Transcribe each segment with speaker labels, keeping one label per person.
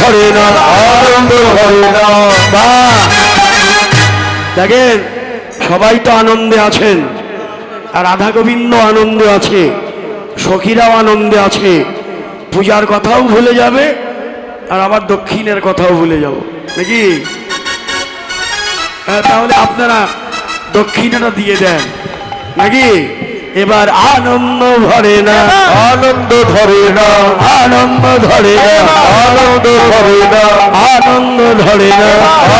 Speaker 1: ধরে না, আনন্দ ধরে না। বাহ! দেখেন সবাই তো আনন্দে আছেন, আর রাধা গোবিন্দ আনন্দে আছে, সখীরাও আনন্দে আছে। পূজার কথাও ভুলে যাবে, আর আবার দক্ষিণের কথাও ভুলে যাব নাকি? তাহলে আপনারা দক্ষিণাটা দিয়ে দেন নাকি? এবার আনন্দ ধরে না, আনন্দ ধরে না, আনন্দ ধরে না, আনন্দ ধরে না, আনন্দ ধরে না,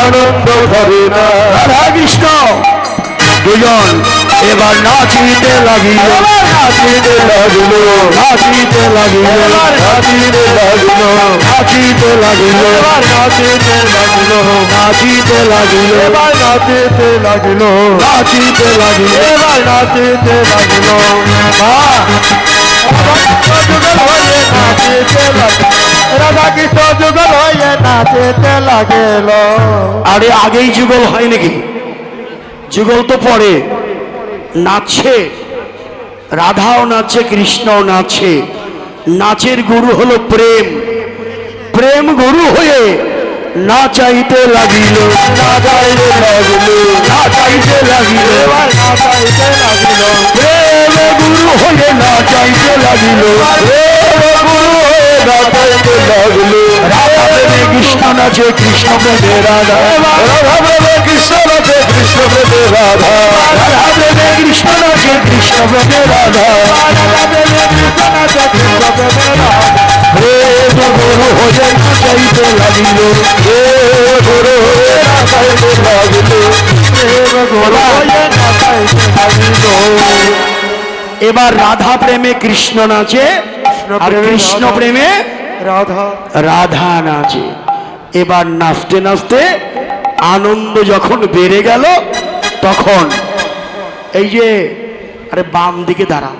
Speaker 1: আনন্দ ধরে না। রাধা কৃষ্ণ দুজন এবার নাচিতে লাগিল, নাচিতে লাগিল, নাচিতে লাগিল, নাচিতে লাগিল, নাচিতে লাগিল, নাচিতে লাগিল, নাচিতে লাগিল, এবার নাচিতে লাগিল, নাচিতে লাগিল, এবার নাচিতে লাগিল। রাধা কৃষ্ণ যুগল হয়ে নাচিতে লাগিল। আরে আগেই যুগল হয় নাকি? যুগল তো পরে। নাচছে, রাধাও নাচছে, কৃষ্ণও নাচছে। নাচের গুরু হলো প্রেম। প্রেম গুরু হয়ে নাচাইতে লাগিল, নাচাইতে লাগিল, নাচাইতে লাগিল, নাচাইতে লাগিল। প্রেম গুরু হয়ে নাচাইতে লাগিল, প্রেম গুরু হয়ে নাচাইতে লাগিল। রাধা প্রেমে কৃষ্ণ নাচে, কৃষ্ণ প্রেমে রাধা, রাধা প্রেমে কৃষ্ণ নাচে, কৃষ্ণ প্রেমে রাধা, রাধা প্রেমে কৃষ্ণ নাচে, কৃষ্ণ প্রেমে রাধা, রাধা প্রেমে কৃষ্ণ নাচে, কৃষ্ণ প্রেমে রাধা। প্রেম গুরু হয়ে নাচাইতে লাগিল, প্রেম গুরু হয়ে নাচাইতে লাগিল, প্রেম গুরু হয়ে নাচাইতে লাগিল। এবার রাধা প্রেমে কৃষ্ণ নাচে, আর কৃষ্ণ প্রেমে রাধা, রাধা নাচে। এবার নাচতে নাচতে আনন্দ যখন বেড়ে গেল, তখন এই যে আরে বাম দিকে দাঁড়া,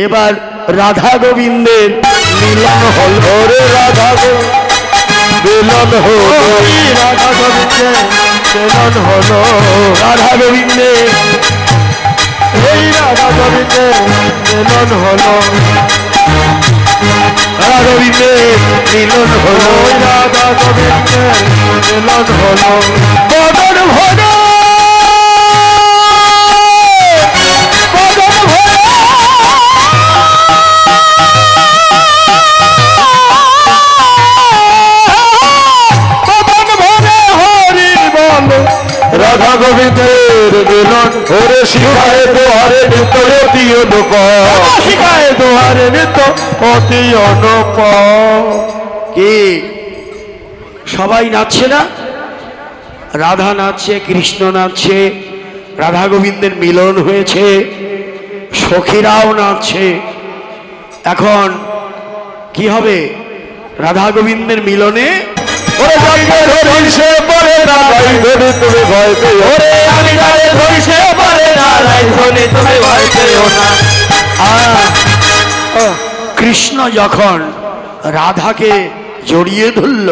Speaker 1: এবার রাধা গোবিন্দের মিলন হল রে, রাধা মিলন হল, রাধা গোবিন্দের মিলন হল, রাধা গোবিন্দের, এই রাধা গোবিন্দের মিলন হল, রাধা গোবিন্দের মিলন হল, রাধা গোবিন্দের মিলন হল। বদন ভজ, বদন ভজ, বদন ভজে হরি বল। রাধা গোবিন্দের মিলন ওরে শিখায় দোহারে নিত্য অতি অনুপ, শিখায় দোহারে নিত্য অতি অনুপ। কি সবাই নাচছে না? রাধা নাচছে, কৃষ্ণ নাচছে, রাধা গোবিন্দের মিলন হয়েছে, সখীরাও নাচছে। এখন কি হবে? রাধা গোবিন্দের মিলনে ওরে ধরিছে পরে না ভাই ধরে তুমি ভয় পেও, ওরে আমি গায়ে ধরিছে পরে না ভাই ধরে তুমি ভয় পেও না। কৃষ্ণ যখন রাধাকে জড়িয়ে ধরল,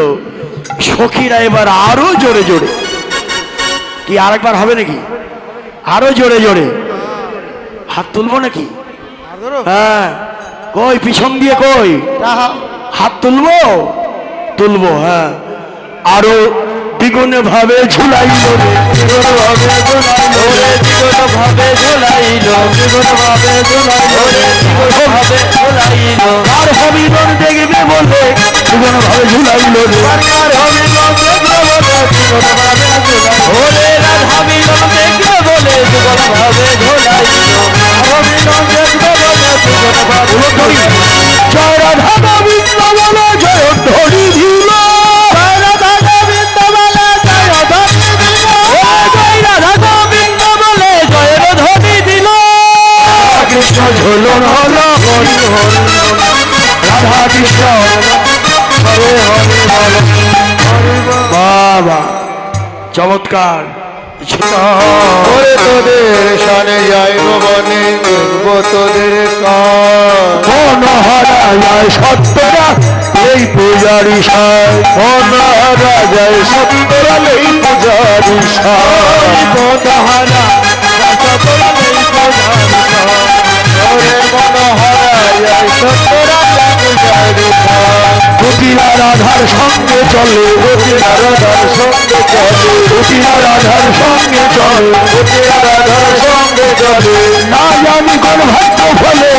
Speaker 1: সখীরা এবার আরো জোরে জোরে, কি আরেকবার হবে নাকি? আরো জোরে জোরে হাত তুলবো নাকি? হ্যাঁ, কই পিছন দিয়ে কই হাত তুলবো? তুলবো। হ্যাঁ, আরো দ্বিগুণ ভাবে ঝুলাইল, দ্বিগুণ ভাবে ঝুলাইল, দ্বিগুণ ভাবে ঝুলাইল, দ্বিগুণ ভাবে ঝুলাইল, দ্বিগুণ ভাবে ঝুলাইল। আর হবিগণ দেখবে বলে দ্বিগুণ ভাবে ঝুলাইল, আর হবিগণ দেখবে বলে দ্বিগুণ ভাবে ঝুলাইল, ওরে হবিগণ দেখবে বলে দ্বিগুণ ভাবে ঝুলাইল, হবিগণ দেখবে বলে দ্বিগুণ ভাবে ঝুলাইল। জয় রাধা গোবিন্দ বলে জয় ধরি দিল, জয় রাধা গোবিন্দ বলে জয় ধরি দিল, জয় রাধা গোবিন্দ বলে জয় ধরি দিল। কৃষ্ণ ঝোলন হল, হরি হরি রাধা কৃষ্ণ হরে হরে বল। বাবা চমৎকার। ওরে তোদের সানে যাইব বনে, দেখব তোদের মনহারা যায় সত্যরা এই পূজারি সায়, মনহারা যায় সত্যরা এই পূজারি সায়, মনহারা সত্যরা এই পূজারি সায়, ওরে মনহারা যায় সত্যরা এই পূজারি সায়। কুটিলা রাধার সঙ্গে চলে, কুটিলা রাধার সঙ্গে চলে, কুটিলা রাধার সঙ্গে চলে, কুটিলা রাধার সঙ্গে চলে। না জানি কোন ভাগ্য ফলে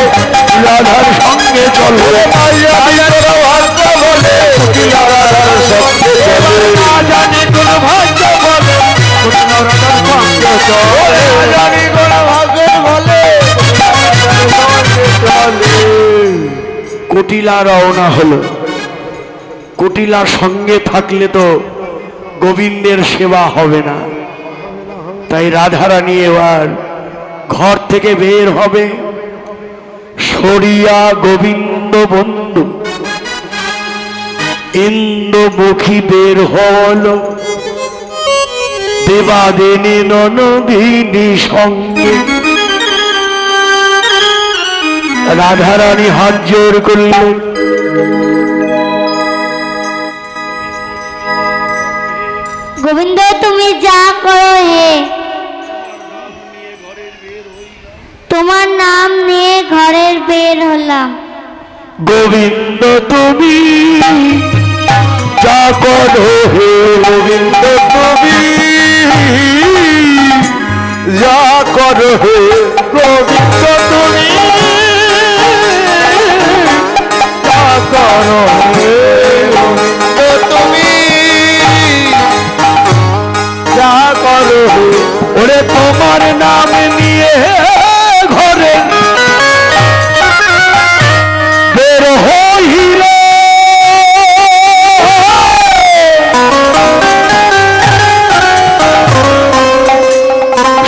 Speaker 1: রাধার সঙ্গে চলে, না জানি কোন ভাগ্য ফলে কুটিলা রাধার সঙ্গে চলে, না জানি কোন ভাগ্য ফলে কুটিলা রাধার সঙ্গে চলে, না জানি কোন ভাগ্য ফলে চলে। কুটিলা রওনা হলো। কুটিলার সঙ্গে থাকলে তো গোবিন্দের সেবা হবে না, তাই রাধারানী এবার ঘর থেকে বের হবে। সরিয়া গোবিন্দ বন্ধু ইন্দ্রমুখী বের হল, দেবাদিনী ননদিনী সঙ্গে। রাধারানী হাত জোর করলেন,
Speaker 2: গোবিন্দ তুমি যা করো হে, তোমার নাম নিয়ে ঘরের বের হলাম।
Speaker 1: গোবিন্দ তুমি যা করো হে, গোবিন্দ তুমি যা করো হে, গোবিন্দ তুমি যা করো হে, গোবিন্দ তুমি যা করো হে। ওরে তোমার নাম নিয়ে ঘরে বের হইলে,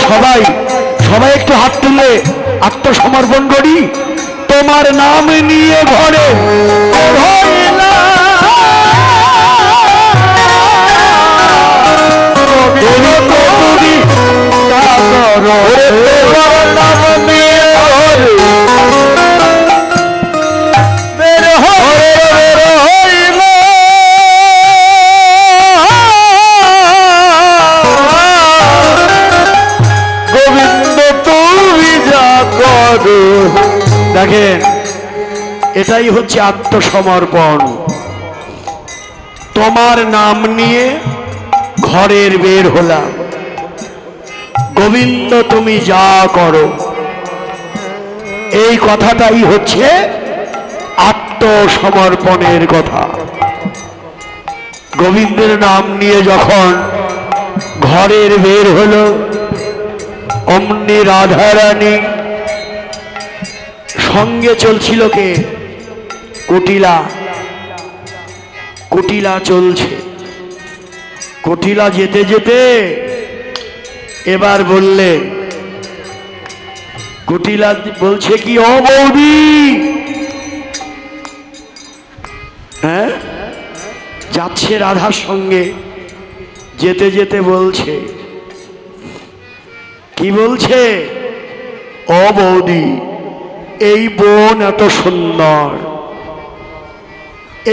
Speaker 1: সবাই সবাই একটু হাত তুলে আত্মসমর্পণ করি। তোমার নাম নিয়ে ঘরে বের হইলা, তুমি যা করো হে, তোমার নাম নিয়ে ঘরে বের হইল। গোবিন্দ তুমি যা করো। দেখেন, এটাই হচ্ছে আত্মসমর্পণ। তোমার নাম নিয়ে ঘরের বের হলাম, গোবিন্দ তুমি যা করো। এই কথাটাই হচ্ছে আত্মসমর্পণের কথা। গোবিন্দের নাম নিয়ে যখন ঘরের বের হলো, অমনি রাধারানী সঙ্গে চলছিল কে? কুটিলা। কুটিলা চলছে। কুটিলা যেতে যেতে এবার বললে, কুটিলা বলছে কি, ও বৌদি, হ্যাঁ, যাচ্ছে রাধার সঙ্গে, যেতে যেতে বলছে, কি বলছে? ও বৌদি, এই বন এত সুন্দর,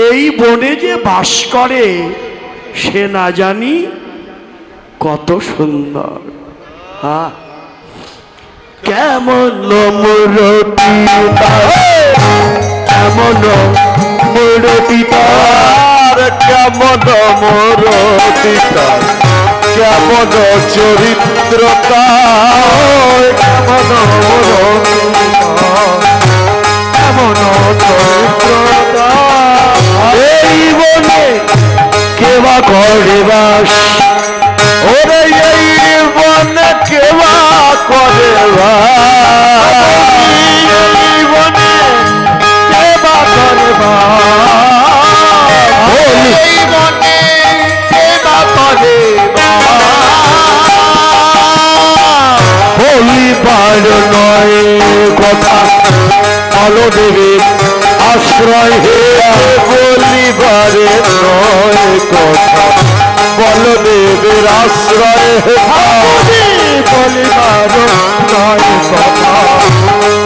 Speaker 1: এই বনে যে বাস করে সে না জানি কত সুন্দর। হ্যাঁ, কেমন মূরতি কেমন মূরতি তার, কেমন মূরতি তার, কেমন চরিত্র তার, কেমন কেমন চরিত্র তার। এই বনে কেবা করে বাস, ওরে এই বনে কেবা করে বাস, এই বনে কেবা করে বাস, এই বনে কেবা করে বাস। বলিবার নয় কথা ভালো দেবে আশ্রয় হে, বলিবারে নয় কথা বলদেবের আশ্রয় হে, বলিবার নয় কথা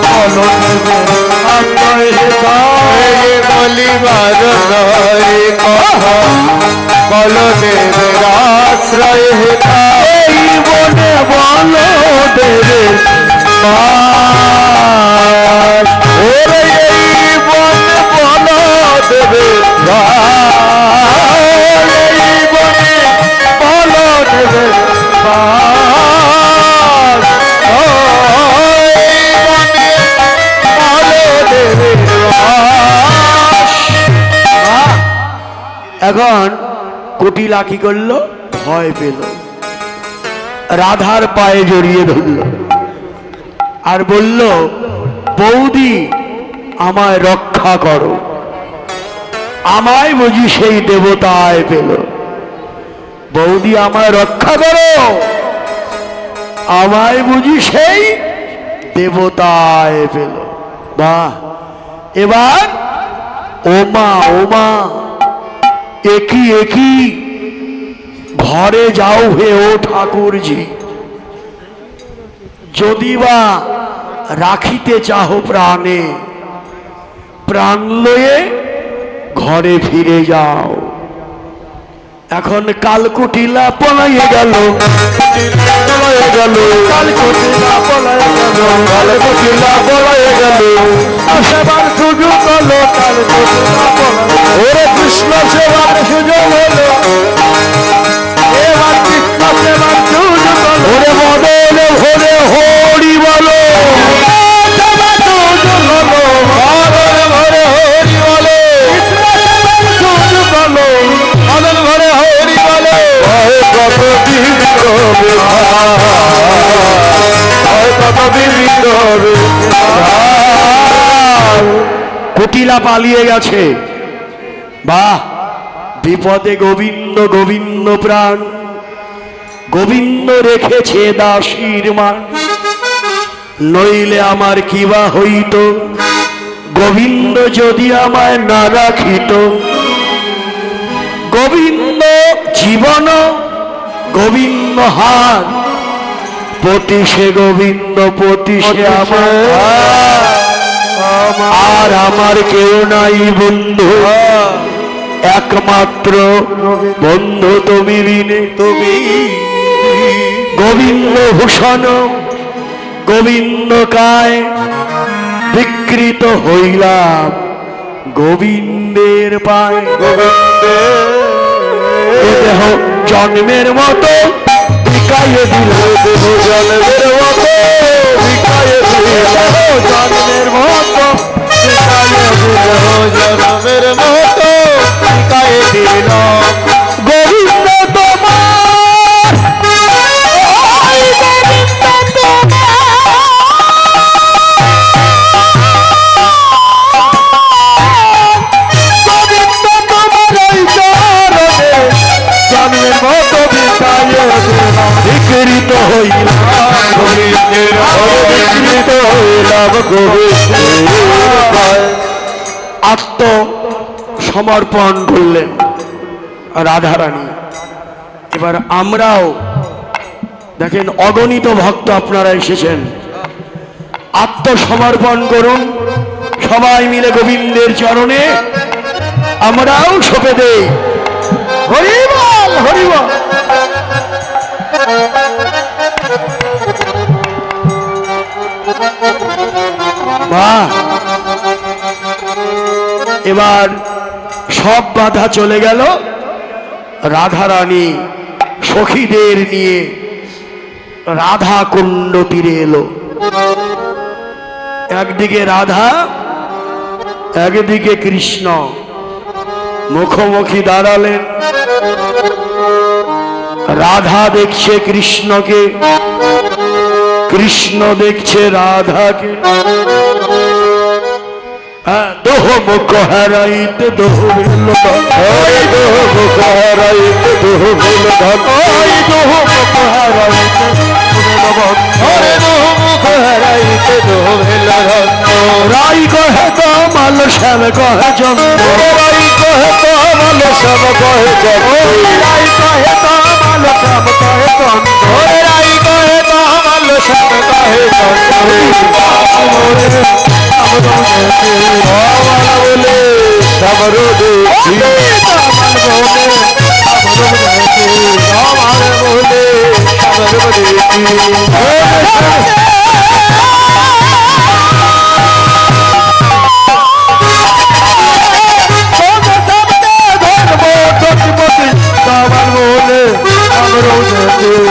Speaker 1: বলদেবের আশ্রয় হে, বলিবার নয় কথা বলদেবের আশ্রয় হে। এই বনে বলদেবের বাস, ওরে এই বনে বলদেবের বাস। তখন কুটিলা কি করলো? ভয় পেল, রাধার পায়ে জড়িয়ে ধরল আর বলল, বৌদি আমায় রক্ষা করো, আমায় বুঝি সেই দেবতায় পেল। বৌদি আমায় রক্ষা করো, আমায় বুঝি সেই দেবতায় পেল। বাহ! এবার ওমা ওমা, একই একই ঘরে যাও হে ও ঠাকুরজি, যদি বা রাখিতে চাহ প্রাণে, প্রাণ লয়ে ঘরে ফিরে যাও। এখন কালকুটিলা পলাইয়ে গেল, পলাইয়ে গেল, কালকুটিলা পলাইয়ে গেল, কালকুটিলা পলাইয়ে গেল। সেবার সুযোগ হলো, কালকুটিলা পলাইয়ে, ওরে কৃষ্ণ সেবার সুযোগ হলো, এবার কৃষ্ণ সেবার সুযোগ হলো, ওরে বদলে ভরে হরি বলো, সেবার সুযোগ হলো, বদলে ভরে হরি বলো, সুযোগ হলো, বদলে ভরে হরি বলো। কত বিবিধ কত বিবিধ কুটিলা পালিয়ে গেছে। বাহ! বিপদে গোবিন্দ, গোবিন্দ প্রাণ, গোবিন্দ রেখেছে দাসীর মান, নইলে আমার কিবা হইত, গোবিন্দ যদি আমায় না রাখিত। গোবিন্দ জীবন, গোবিন্দ হার, পতিশে গোবিন্দ, পতিশে আমার, আর আমার কেউ নাই বন্ধু, একমাত্র বন্ধু তুমি বিনে। তুমি গোবিন্দ ভূষণ, গোবিন্দ কায়, বিকৃত হইলাম গোবিন্দের পায়। দেহ জন্মের মতো বিকায়ে দিল, দেহ জন্মের মতো বিকায়ে দিল, জন্মের মতো বিকায়ে দিল, জন্মের মতো বিকায়ে দিল। গোবিন্দ তোমার, বিকৃত হইলাম গোবিন্দের, বিকৃত হইলাম গোবিন্দের। আত্মসমর্পণ করলেন রাধারানী। এবার আমরাও দেখেন, অগণিত ভক্ত আপনারা এসেছেন, আত্মসমর্পণ করুন, সবাই মিলে গোবিন্দের চরণে আমরাও সঁপে দেই। হরি বল, হরি বল। বাহ! এবার সব বাধা চলে গেল, রাধারানী সখীদের নিয়ে রাধা কুণ্ড তীরে এলো। একদিকে রাধা, একদিকে কৃষ্ণ, মুখোমুখি দাঁড়ালেন। রাধা দেখছে কৃষ্ণকে, কৃষ্ণ দেখছে রাধাকে। দোহ মুখ হারাইতে দোহ ভিল, দোহ মুখ হারাইতে দোহ ভিল, দোহ মুখ হারাইতে দোহ মুখ হারাইতে দোহ ভিল। রাই কহে কমল শ্যাম কহে চন্দ্র, রাই কহে কমল শ্যাম কহে চন্দ্র, রাই কহে কমল শ্যাম কহে চন্দ্র, রাই কহে কমল শ্যাম কহে চন্দ্র। বলে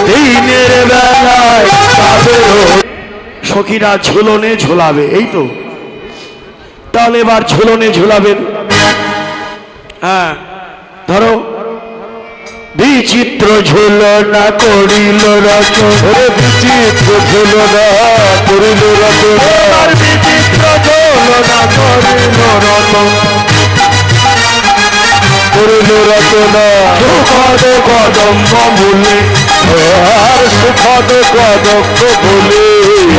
Speaker 1: দিনের বেলায় সখীরা ঝুলনে ঝুলাবে, এই তো। তাহলে এবার ঝুলনে ঝুলাবেন। হ্যাঁ, ধরো বিচিত্র ঝুলনা করিল রচন বিচিত্র ঝুলনা করিল রচন বিচিত্র ঝুলনা করিল রচন করিল রচনা সুখদ কদম্ব মূলে আর সুখদ কদম্ব বলে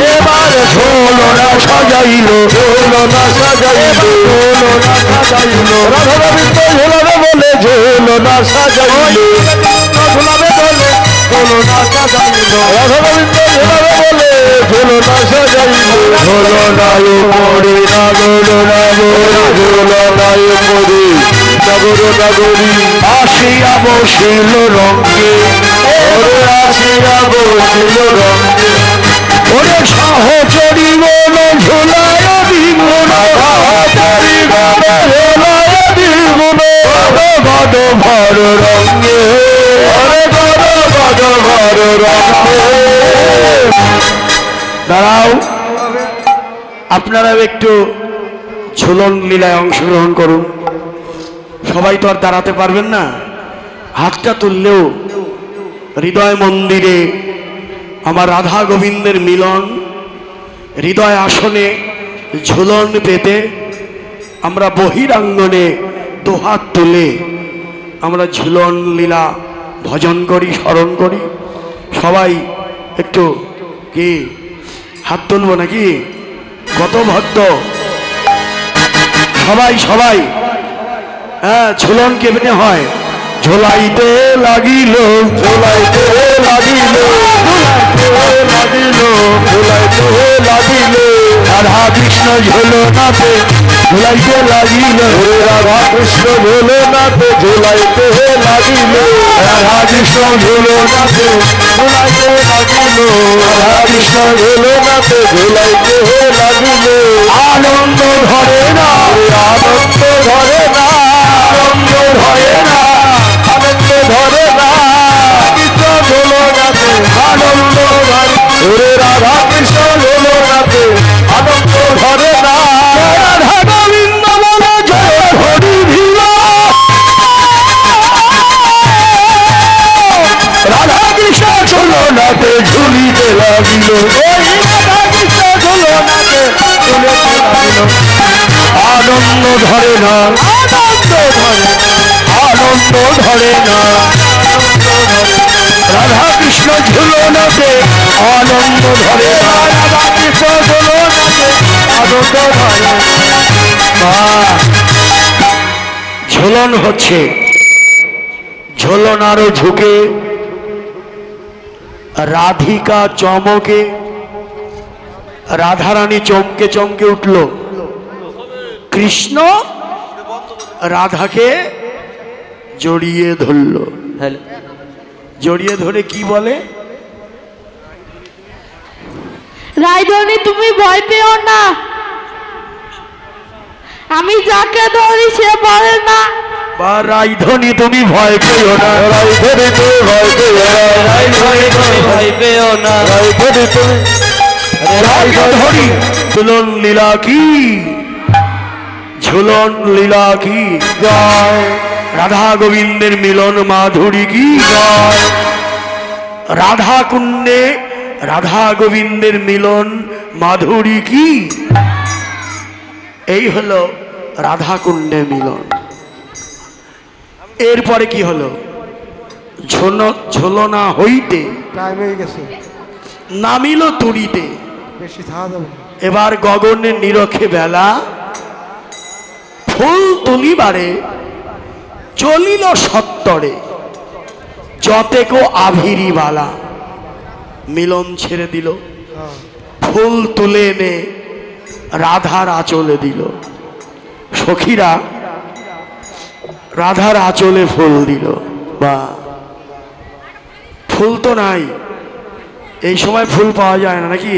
Speaker 1: এবার ঝোলনা সাজাইল ঝোলনা সাজাইল ঝোলনা সাজাইল রাধা গোবিন্দ ঝোলাবে বলে ঝোলনা সাজাইল ঝোলাবে বলে ঝোলনা সাজাইল রাধা গোবিন্দ ঝোলাবে বলে ঝোলনা সাজাইল ঝোলনায় পড়ে নাগর নাগর ঝোলনায় পড়ে নগর নগরী আসিয়া বসিল রঙ্গে ওরে আসিয়া বসিল রঙ্গে ওরে সহচরী বল ঝোলায় দিব সহচরী বল ঝোলায় দিব গদ ভর রঙ্গে ওরে গদ ভর রঙ্গে দাঁড়াও আপনারাও একটু ঝুলন লীলায় অংশগ্রহণ করুন সবাই তো আর দাঁড়াতে পারবেন না হাতটা তুললেও হৃদয় মন্দিরে আমার রাধা গোবিন্দের মিলন হৃদয় আসনে ঝুলন পেতে আমরা বহিরাঙ্গনে দুহাত তুলে আমরা ঝুলন লীলা ভজন করি স্মরণ করি সবাই একটু কি হাত তুলবো নাকি কত ভক্ত সবাই সবাই হ্যাঁ ঝুলন কেমনে হয় ঝোলাইতে লাগিল ঝোলাইতে লাগিল ঝোলাইতে লাগিল ঝোলাইতে লাগিল রাধা কৃষ্ণ ঝোলনাতে ঝোলাইতে লাগিল রাধা কৃষ্ণ ঝোলনাতে ঝোলাইতে লাগিল রাধা কৃষ্ণ ঝোলনাতে ঝোলাইতে লাগিল রাধা কৃষ্ণ ঝোলনাতে ঝোলাইতে লাগিল আনন্দ ধরে না আনন্দ ধরে না আনন্দ ধরে না আনন্দ ধরে না কৃষ্ণ ঝোলনাতে আনন্দ ধরে ওরে রাধা কৃষ্ণ ঝোলনাতে আনন্দ ধরে না রাধা গোবিন্দ বলে জয় হরি ভিল রাধা কৃষ্ণ ঝোলনাতে ঝুলিতে লাগিল ওই রাধা কৃষ্ণ ঝোলনাতে ঝুলিতে লাগিল আনন্দ ধরে না আনন্দ ধরে আনন্দ ধরে না রাধা কৃষ্ণ ঝুলনাতে আনন্দ ধরে না রাধা কৃষ্ণ ঝুলনাতে আনন্দ ধরে ঝুলন হচ্ছে ঝুলনারও ঝুঁকে রাধিকা চমকে রাধারানী চমকে চমকে উঠল কৃষ্ণ রাধাকে জড়িয়ে ধরল জড়িয়ে ধরে কি বলে
Speaker 2: রাইধনী তুমি ভয় পেও না আমি যাকে ধরি সে বলে না
Speaker 1: বা রাইধনী তুমি ভয় পেও না রাইধনী তুমি ভয় পেও না রাইধনী তুমি ভয় পেও না রাইধনী তুমি রাইধনী ঝুলন লীলা কি ঝুলন লীলা কি জয় রাধা গোবিন্দের মিলন মাধুরী কি জয় রাধা কুণ্ডে রাধা গোবিন্দের মিলন মাধুরী কি এই হলো রাধা কুণ্ডে মিলন এরপরে কি হলো ঝোলনা হইতে
Speaker 3: টাইম হয়ে গেছে
Speaker 1: নামিল তুড়িতে
Speaker 3: বেশি থাকা যাবে
Speaker 1: এবার গগনের নিরখে বেলা ফুল তুলিবারে চলিল সত্তরে যতেকো আভিরি বালা মিলন ছেড়ে দিল ফুল তুলে এনে রাধার আঁচলে দিল সখীরা রাধার আঁচলে ফুল দিল বা ফুল তো নাই এই সময় ফুল পাওয়া যায় না নাকি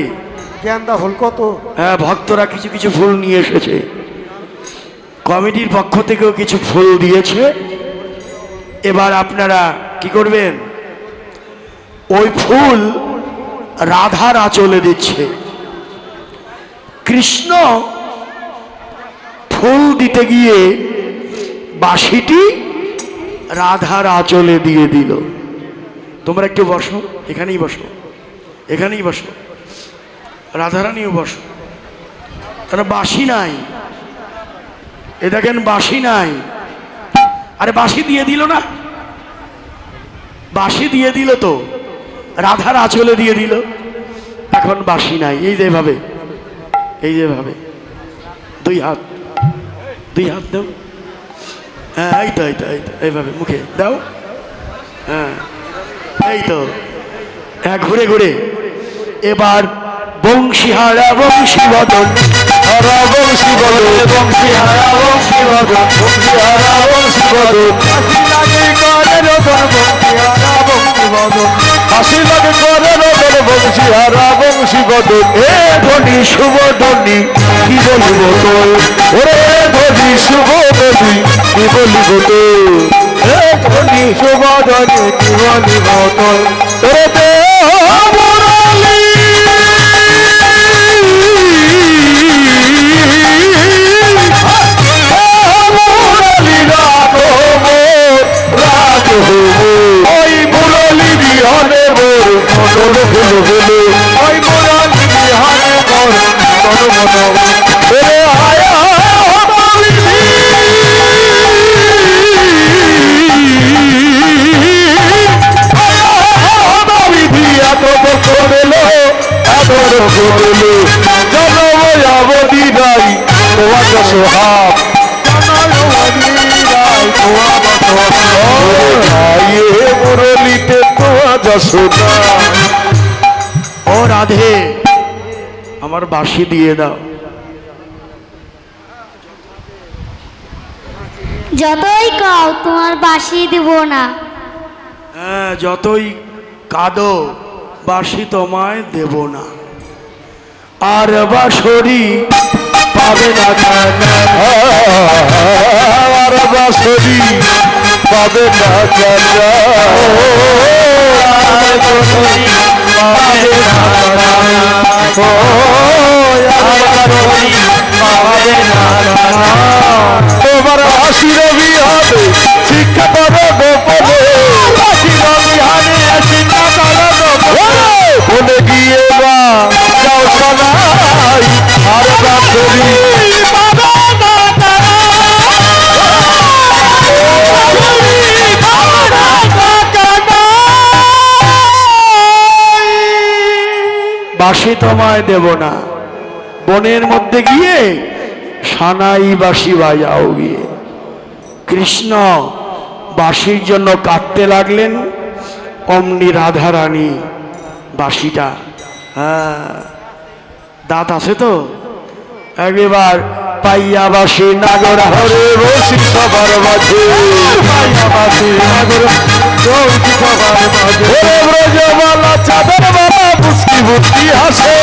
Speaker 3: গেন্দা ফুল কত
Speaker 1: হ্যাঁ ভক্তরা কিছু কিছু ফুল নিয়ে এসেছে কমিটির পক্ষ থেকেও কিছু ফুল দিয়েছে এবার আপনারা কি করবেন ওই ফুল রাধার আঁচলে দিচ্ছে কৃষ্ণ ফুল দিতে গিয়ে বাঁশিটি রাধার আঁচলে দিয়ে দিল। তোমরা একটু বসো, এখানেই বসো, এখানেই বসো, রাধারানীও বসো। তারা বাঁশি নাই, এ দেখেন বাঁশি নাই। আরে বাঁশি দিয়ে দিল না, বাঁশি দিয়ে দিল তো, রাধার আঁচলে দিয়ে দিল। এখন বাঁশি নাই, এই যেভাবে, এই যেভাবে দুই হাত, দুই হাত দাও। হ্যাঁ এই তো, এই তো, এই তো, এইভাবে মুখে দাও। হ্যাঁ এই তো, হ্যাঁ ঘুরে ঘুরে। এবার বংশীহারা বংশী বদন, হারা বংশী বদন, বংশীহারা বংশী বদন, বংশীহারা বংশী বদন, হাসি লাগে করে রোদন, বংশীহারা বংশী বদন। এ ধনী শুভ ধনী কি বলিব তোর, ওরে ধনী শুভ ধনী কি বলিব তোর, এ ধনী শুভ ধনী কি বলিব তোর, ওরে দে মুরলী ওই মুরলী বিহানে মোর মন ভুল ভুল, ওই মুরলী বিহানে মোর মন মন রে আয়া জনময়াবতী নাই তোমার সোহাব, মুরলিতে তোমার যশোদা। ও রাধে আমার বাঁশি দিয়ে দাও।
Speaker 2: যতই কাও তোমার বাঁশি দেব না।
Speaker 1: হ্যাঁ যতই কাঁদো বাঁশি তোমায় দেব না। আর বাঁশরি পাবে না জানা, আর বাঁশরি পাবে না জানা, আর বাঁশরি পাবে না জানা, ও আর বাঁশরি পাবে না জানা। তোমার হাসির বিহারে শিক্ষা করো গোপনে, হাসির বিহারে শিক্ষা করো গোপনে, বলে গিয়ে বা যাও সবাই আর বাঁশরি বাঁশি তোমায় দেব না। বনের মধ্যে গিয়ে সানাই বাঁশি বাজাও গিয়ে। কৃষ্ণ বাঁশির জন্য কাটতে লাগলেন, অমনি রাধারানী বাঁশিটা, হ্যাঁ দাঁত আছে তো, একবার পাইয়া বাঁশি নাগর হরে বসি সবার মাঝে, পাইয়া বাঁশি নাগর বসি সবার মাঝে, ব্রজবালা চাঁদের বাবা বুঝকি বুদ্ধি হাসে,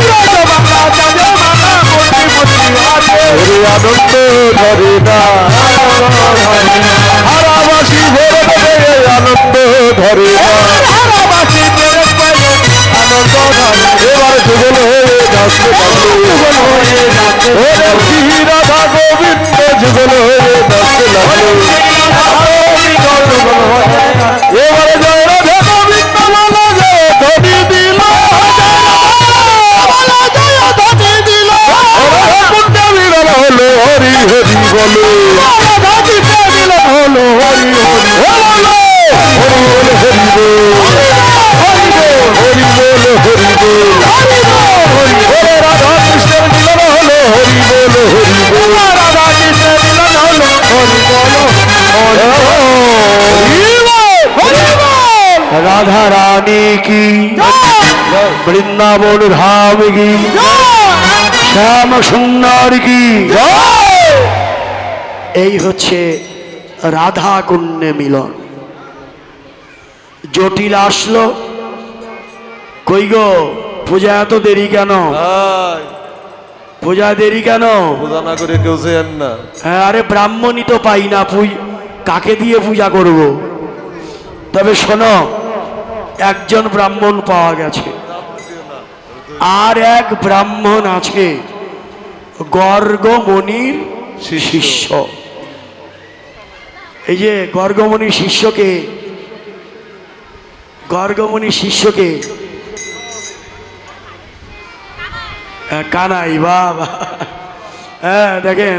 Speaker 1: ব্রজবালা চাঁদের বাবা বুঝকি বুদ্ধি হাসে, আনন্দ ধরে না হারাবাসী ভরে দেবে আনন্দ ধরে না, হারাবাসী ভরে পাইলে আনন্দ ধরে। এবার যুগল হয়ে নাচতে লাগলো, যুগল হয়ে নাচতে, ওরে শ্রী রাধা গোবিন্দ যুগল হয়ে নাচতে লাগলো, এবারে জয় রাধা গোবিন্দ বলা যায় ধনী দিল, হলো হরি হরি বলো, হলো হরি হরি হলো হরি বল হরি বল হরি বল হরি বল হরি বল, রাধা কৃষ্ণের মিলন হলো হরি বল হরি বল, রাধা কৃষ্ণের মিলন হলো হরি বল হরি বল। রাধা রানী কি, বৃন্দাবন ধাম কি, শ্যাম সুন্দর কি। এই হচ্ছে রাধা কুণ্ডে মিলন। জটিল আসলো, কই গো পূজা এত দেরি কেন, পূজা দেরি কেন,
Speaker 4: পূজা না করে কেউ যেন না।
Speaker 1: হ্যাঁ আরে ব্রাহ্মণই তো পাই না, কাকে দিয়ে পূজা করব। তবে শোনো, একজন ব্রাহ্মণ পাওয়া গেছে, আর এক ব্রাহ্মণ আছে গর্গ মুনির শিষ্য। এই যে গর্গমণি শিষ্যকে কানাই বাবা, হ্যাঁ দেখেন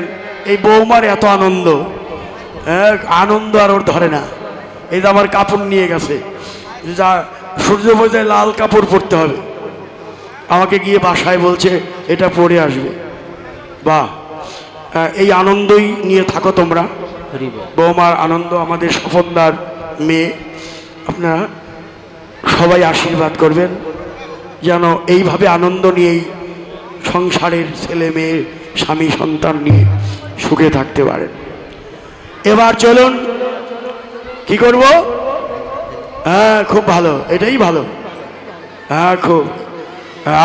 Speaker 1: এই বৌমার এত আনন্দ, আনন্দ আর ওর ধরে না। এই যে আমার কাপড় নিয়ে গেছে, যা সূর্য পূজায় লাল কাপড় পরতে হবে, আমাকে গিয়ে বাসায় বলছে এটা পরে আসবে। বাহ, এই আনন্দই নিয়ে থাকো তোমরা। বৌমার আনন্দ, আমাদের স্বপনদার মেয়ে, আপনারা সবাই আশীর্বাদ করবেন যেন এইভাবে আনন্দ নিয়েই সংসারের ছেলে মেয়ে স্বামী সন্তান নিয়ে সুখে থাকতে পারেন। এবার চলুন কি করব? হ্যাঁ খুব ভালো, এটাই ভালো। হ্যাঁ খুব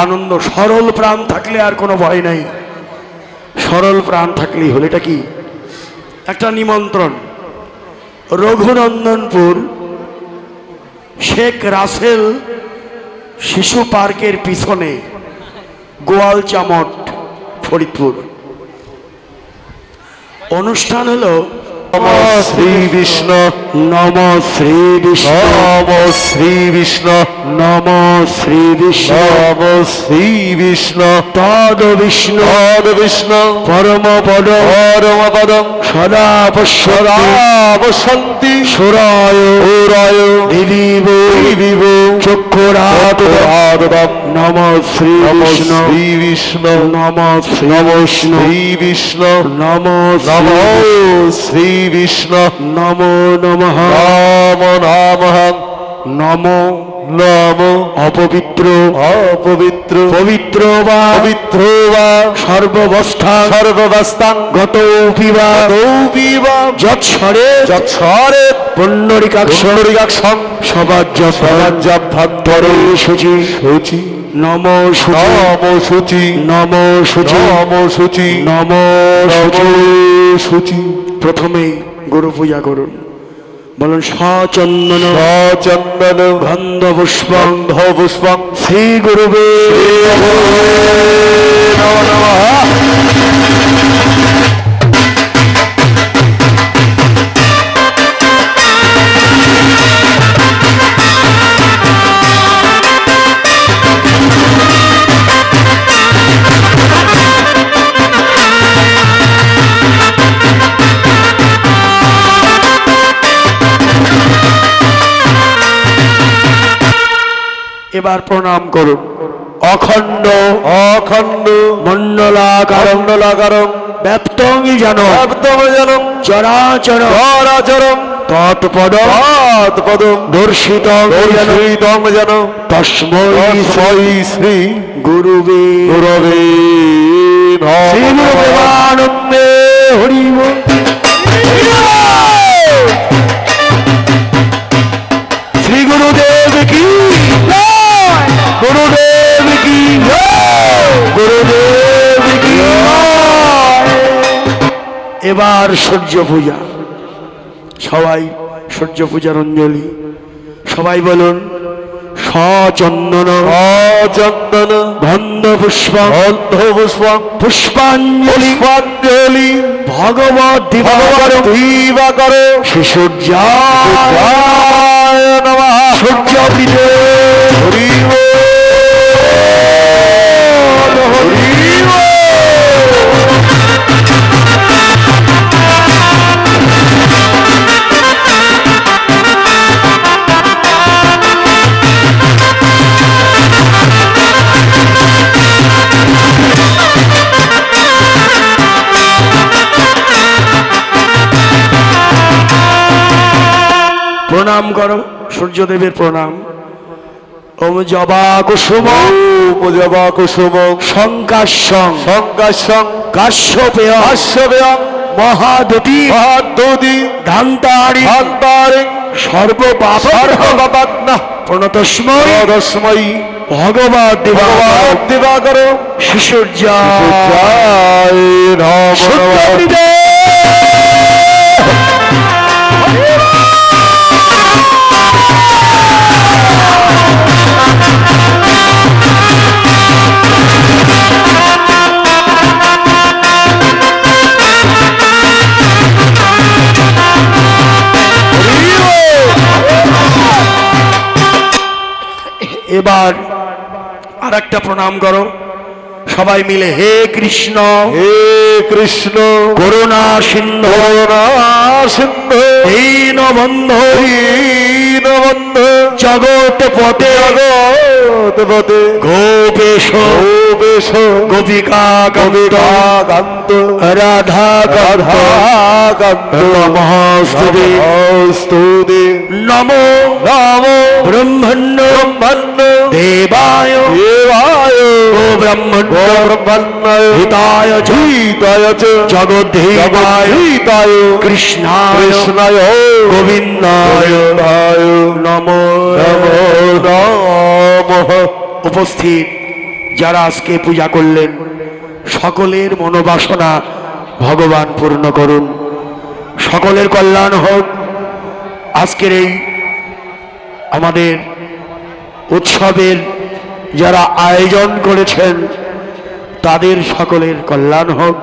Speaker 1: আনন্দ, সরল প্রাণ থাকলে আর কোনো ভয় নাই। সরল প্রাণ থাকলেই হলো। এটা কি? একটা নিমন্ত্রণ। রঘুনন্দনপুর শেখ রাসেল শিশু পার্কের পিছনে, গোয়াল চামট, ফরিদপুর। অনুষ্ঠান হলো
Speaker 4: নমঃ শ্রী বিষ্ণু,
Speaker 1: নমঃ শ্রী বিষ্ণু,
Speaker 4: নমঃ শ্রী বিষ্ণু,
Speaker 1: নমঃ শ্রী বিষ্ণু,
Speaker 4: নমঃ শ্রী বিষ্ণু,
Speaker 1: তদ বিষ্ণু,
Speaker 4: তদ বিষ্ণু,
Speaker 1: পরম পদ,
Speaker 4: পরম পদম,
Speaker 1: সদা
Speaker 4: সদা
Speaker 1: পশ্যতি
Speaker 4: বসন্তি,
Speaker 1: সুরায়
Speaker 4: সুরায়
Speaker 1: দিদিব
Speaker 4: দিদিব
Speaker 1: চক্ষুরাদম। নমঃ শ্রী
Speaker 4: নমঃ
Speaker 1: বিষ্ণু,
Speaker 4: শ্রী বিষ্ণু,
Speaker 1: নমঃ শ্রী বিষ্ণু,
Speaker 4: শ্রী বিষ্ণু,
Speaker 1: নমঃ
Speaker 4: নমঃ শ্রী বিষ্ণু,
Speaker 1: নমো নমঃ,
Speaker 4: নমো নমঃ,
Speaker 1: নমো
Speaker 4: নমো
Speaker 1: অপবিত্র
Speaker 4: অপবিত্র,
Speaker 1: পবিত্র বা
Speaker 4: পবিত্র বা
Speaker 1: সর্ববস্থা
Speaker 4: সর্ববস্থান
Speaker 1: গত পিবা
Speaker 4: গৌপীবা
Speaker 1: যৎসরে
Speaker 4: যৎসরে
Speaker 1: পুণ্ডরিকাক্ষ
Speaker 4: পুণ্ডরিকাক্ষং
Speaker 1: সবাজ্যাভ্যন্তরে শুচি
Speaker 4: শুচি,
Speaker 1: নমো শুচি,
Speaker 4: নমো শুচি,
Speaker 1: নমো শুচি,
Speaker 4: নমো শুচি,
Speaker 1: নমো শুচি।
Speaker 4: নমো শুচি।
Speaker 1: প্রথমেই গুরু পূজা করুন। বলুন সচন্দন
Speaker 4: সচন্দন
Speaker 1: গন্ধ পুষ্পং
Speaker 4: গন্ধ পুষ্পং
Speaker 1: শ্রী গুরুবে
Speaker 4: নমো নমঃ।
Speaker 1: এবার প্রণাম করুন। অখণ্ড
Speaker 4: অখণ্ড
Speaker 1: মণ্ডলাকারং
Speaker 4: মণ্ডলাকারং
Speaker 1: ব্যাপ্তং যেন
Speaker 4: ব্যাপ্তং যেন
Speaker 1: চরাচর
Speaker 4: চরাচরং
Speaker 1: তৎপদ
Speaker 4: তৎপদং
Speaker 1: দর্শিতং যেন
Speaker 4: দর্শিতং যেন
Speaker 1: তস্मै
Speaker 4: তস্मै শ্রী
Speaker 1: গুরুবে
Speaker 4: গুরবে
Speaker 1: শ্রী
Speaker 4: নমঃ।
Speaker 1: গুরুদেবানন্দে হরি বল। শ্রী গুরুদেব কি জয়, গুরুদেব কি জয়, গুরুদেব কি জয়। এবার সূর্য পূজা। সবাই সূর্য পূজার অঞ্জলি। সবাই বলুন সচন্দন
Speaker 4: অচন্দন
Speaker 1: গন্ধ পুষ্প
Speaker 4: গন্ধ পুষ্পং
Speaker 1: পুষ্পাঞ্জলি
Speaker 4: পুষ্পাঞ্জলি
Speaker 1: ভগবত দিবাকর
Speaker 4: দিবাকর
Speaker 1: শিশুর্যায়
Speaker 4: নমঃ।
Speaker 1: সূর্য প্রীতে
Speaker 4: হরি বল, হরি বল।
Speaker 1: প্রণাম করো সূর্যদেবের প্রণাম। ওম জবা কুসুম
Speaker 4: উপজবা কুসুম
Speaker 1: শঙ্কাশং
Speaker 4: সংকাশং
Speaker 1: কাশ্যপেয়
Speaker 4: কাশ্যপেয়ং
Speaker 1: মহাদতি
Speaker 4: মহাদধি
Speaker 1: ধান্তারি
Speaker 4: ধান্তারিং
Speaker 1: সর্বপাপ
Speaker 4: সর্বপাপগ্নঃ
Speaker 1: প্রণতস্মৈ
Speaker 4: তস্मै
Speaker 1: ভগবত
Speaker 4: ভগবৎ
Speaker 1: দিবাকর
Speaker 4: দিবাকর
Speaker 1: শিশুর্যায়
Speaker 4: জয় নমঃ।
Speaker 1: সূর্য প্রীতে। এবার আর একটা প্রণাম করো সবাই মিলে। হে কৃষ্ণ
Speaker 4: হে কৃষ্ণ
Speaker 1: করুণা সিন্ধু
Speaker 4: করুণা সিন্ধু
Speaker 1: দীনবন্ধু
Speaker 4: দীনবন্ধু
Speaker 1: জগৎ পতে
Speaker 4: জগৎপতে
Speaker 1: গোপেশ
Speaker 4: গোপেশ
Speaker 1: গোপিকা
Speaker 4: গোপিকা কান্ত
Speaker 1: রাধা
Speaker 4: রাধা কান্ত
Speaker 1: নমস্তুতে
Speaker 4: নমস্তুতে
Speaker 1: নমো
Speaker 4: নমো
Speaker 1: ব্রহ্মণ্য
Speaker 4: ব্রহ্মণ্য
Speaker 1: দেবায়
Speaker 4: দেবায়
Speaker 1: ও ব্রহ্মণ্য
Speaker 4: ব্রহ্মণ্যায়
Speaker 1: হিতায় চ
Speaker 4: হিতায় চ
Speaker 1: জগদ্ধীতায়
Speaker 4: জগদ্ধিতায়
Speaker 1: কৃষ্ণায়
Speaker 4: কৃষ্ণায়
Speaker 1: গোবিন্দায়
Speaker 4: গোবিন্দায়
Speaker 1: নমো
Speaker 4: নমো নমঃ।
Speaker 1: উপস্থিত যারা আজকে পূজা করলেন সকলের মনোবাসনা ভগবান পূর্ণ করুন, সকলের কল্যাণ হোক। আজকের এই আমাদের উৎসবের যারা আয়োজন করেছেন তাদের সকলের কল্যাণ হোক।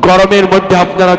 Speaker 1: গরমের মধ্যে আপনারা